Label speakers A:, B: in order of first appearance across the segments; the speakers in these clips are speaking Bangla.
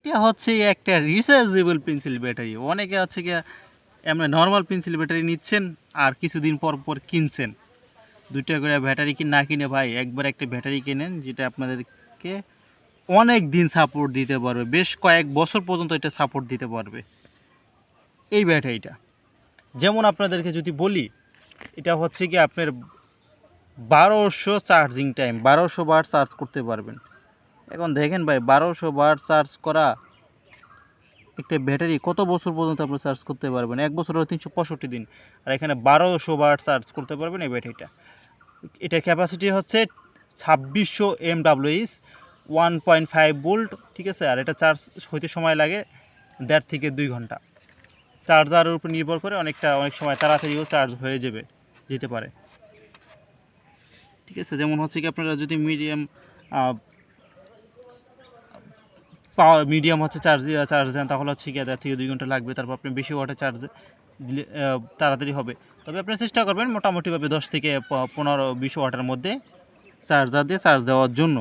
A: এটা হচ্ছে একটা রিচার্জেবল পেন্সিল ব্যাটারি। অনেকে হচ্ছে গিয়ে এমনি নর্মাল পেন্সিল ব্যাটারি নিচ্ছেন আর কিছুদিন পর পর কিনছেন। 2 টা করে ব্যাটারি না কিনে ভাই একবার একটা ব্যাটারি কেনেন, যেটা আপনাদেরকে অনেক দিন সাপোর্ট দিতে পারবে, বেশ কয়েক বছর পর্যন্ত এটা সাপোর্ট দিতে পারবে এই ব্যাটারিটা। যেমন আপনাদেরকে যদি বলি, এটা হচ্ছে কি আপনার 1200 চার্জিং টাইম, 1200 বার চার্জ করতে পারবেন। এখন দেখেন ভাই, 1200 বার চার্জ করা একটা ব্যাটারি কত বছর পর্যন্ত আপনি চার্জ করতে পারবেন? 1 বছর হলো 365 দিন, আর এখানে 1200 বার চার্জ করতে পারবেন এই ব্যাটারিটা। এটার ক্যাপাসিটি হচ্ছে 2600 mAh, 1.5 ভোল্ট, ঠিক আছে। আর এটা চার্জ হইতে সময় লাগে 1.5 থেকে 2 ঘন্টা। চার্জারের উপর নির্ভর করে অনেক সময় তাড়াতাড়িও চার্জ হয়ে যেতে পারে, ঠিক আছে। যেমন হচ্ছে কি আপনারা যদি মিডিয়াম হচ্ছে চার্জ দেন, তাহলে হচ্ছে কি 1.5 থেকে 2 ঘন্টা লাগবে। তারপর আপনি বেশি ওয়াটের চার্জ দিলে তাড়াতাড়ি হবে। তবে আপনি চেষ্টা করবেন মোটামুটিভাবে 10 থেকে 15-20 ওয়াটের মধ্যে চার্জার দিয়ে চার্জ দেওয়ার জন্য।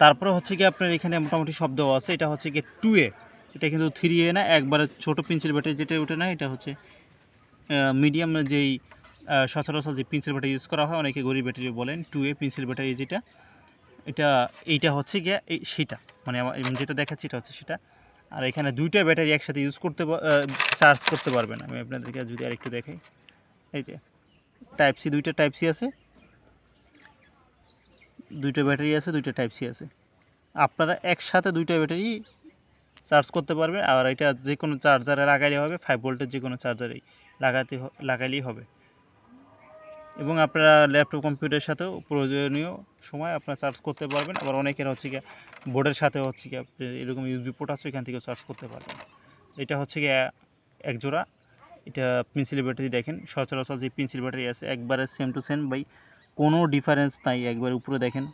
A: তারপরে হচ্ছে কি আপনার এখানে মোটামুটি সব দেওয়া আছে। এটা হচ্ছে কি 2A, এটা কিন্তু 3A না, একবারে ছোটো পেন্সিল ব্যাটারি যেটা ওঠে না, এটা হচ্ছে মিডিয়াম যেই সচরাচর যে পেন্সিল ব্যাটারি ইউজ করা হয়, অনেকে গরিব ব্যাটারি বলেন, 2A পেন্সিল ব্যাটারি যেটা, এইটা হচ্ছে গিয়ে সেটা, মানে আমার যেটা দেখাচ্ছি এটা হচ্ছে সেটা। আর এখানে 2টা ব্যাটারি একসাথে চার্জ করতে পারবেন। আমি আপনাদেরকে যদি আরেকটু দেখাই, এই যে টাইপ সি, 2টা টাইপ সি আছে, 2টা ব্যাটারি আছে, 2টা টাইপ সি আছে। আপনারা একসাথে 2টা ব্যাটারি চার্জ করতে পারবেন। আর এটা যে কোনো চার্জারে লাগাইলে হবে, 5 ভোল্টের যে কোনো চার্জারেই লাগাইলেই হবে। এবং আপনারা ল্যাপটপ কম্পিউটারের সাথেও প্রয়োজনীয় সময় আপনারা চার্জ করতে পারবেন। আবার অনেকের হচ্ছে গিয়ে বোর্ডের সাথে হচ্ছে গিয়ে এরকম ইউএসবি পোর্ট আছে, এখান থেকে চার্জ করতে পারবেন। এটা হচ্ছে গিয়ে এক জোড়া। এটা পেন্সিল ব্যাটারি দেখেন, সচরাচর যে পেন্সিল ব্যাটারি আছে একবারে সেম টু সেম ভাই, কোনো ডিফারেন্স নাই। একবার উপরে দেখেন,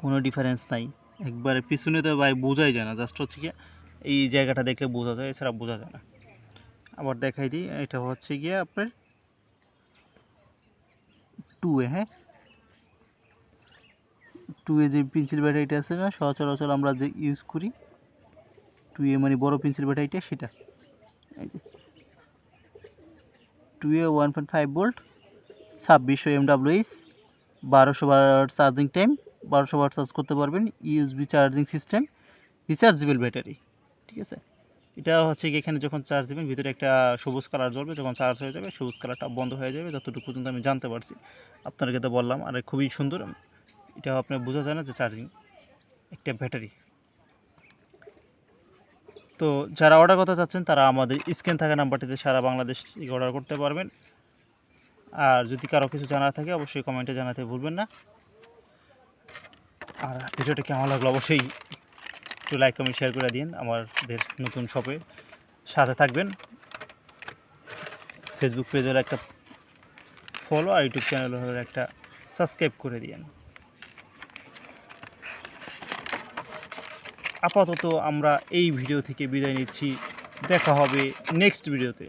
A: কোনো ডিফারেন্স নাই। একবারে পিছনে তো ভাই বোঝাই যায় না, জাস্ট হচ্ছে গিয়ে এই জায়গাটা দেখলে বোঝা যায়, এছাড়া বোঝা যায় না। আবার দেখাই দিই, এটা হচ্ছে গিয়ে আপনার 2A, হ্যাঁ 2A যে পেন্সিল ব্যাটারিটা আছে না, সচরাচর আমরা যে ইউজ করি, 2A মানে বড় পেন্সিল ব্যাটারিটা, সেটা। এই যে 2A 1.5 ভোল্ট, 2600 mAh, 1200 বার চার্জিং টাইম, 1200 বার চার্জ করতে পারবেন, USB charging system, rechargeable battery, ঠিক আছে। এটা হচ্ছে কি এখানে যখন চার্জ দেবেন ভিতরে একটা সবুজ কালার জ্বলবে, যখন চার্জ হয়ে যাবে সবুজ কালারটা বন্ধ হয়ে যাবে, যতটুকু পর্যন্ত আমি জানতে পারছি আপনাদেরকে তো বললাম। আর খুবই সুন্দর, এটাও আপনার বোঝা যায় না যে চার্জিং একটা ব্যাটারি। তো যারা অর্ডার করতে চাচ্ছেন তারা আমাদের স্ক্রিন থাকা নাম্বারটিতে সারা বাংলাদেশ অর্ডার করতে পারবেন। আর যদি কারো কিছু জানার থাকে অবশ্যই কমেন্টে জানাতে ভুলবেন না। আর ভিডিওটা কেমন লাগলো অবশ্যই একটু লাইক কমেন্ট শেয়ার করে দিন। আমাদের নতুন শপে সাথে থাকবেন। ফেসবুক পেজ হলে একটা ফলো, আর ইউটিউব চ্যানেল হলে একটা সাবস্ক্রাইব করে দিন। আপাতত আমরা এই ভিডিও থেকে বিদায় নিচ্ছি, দেখা হবে নেক্সট ভিডিওতে।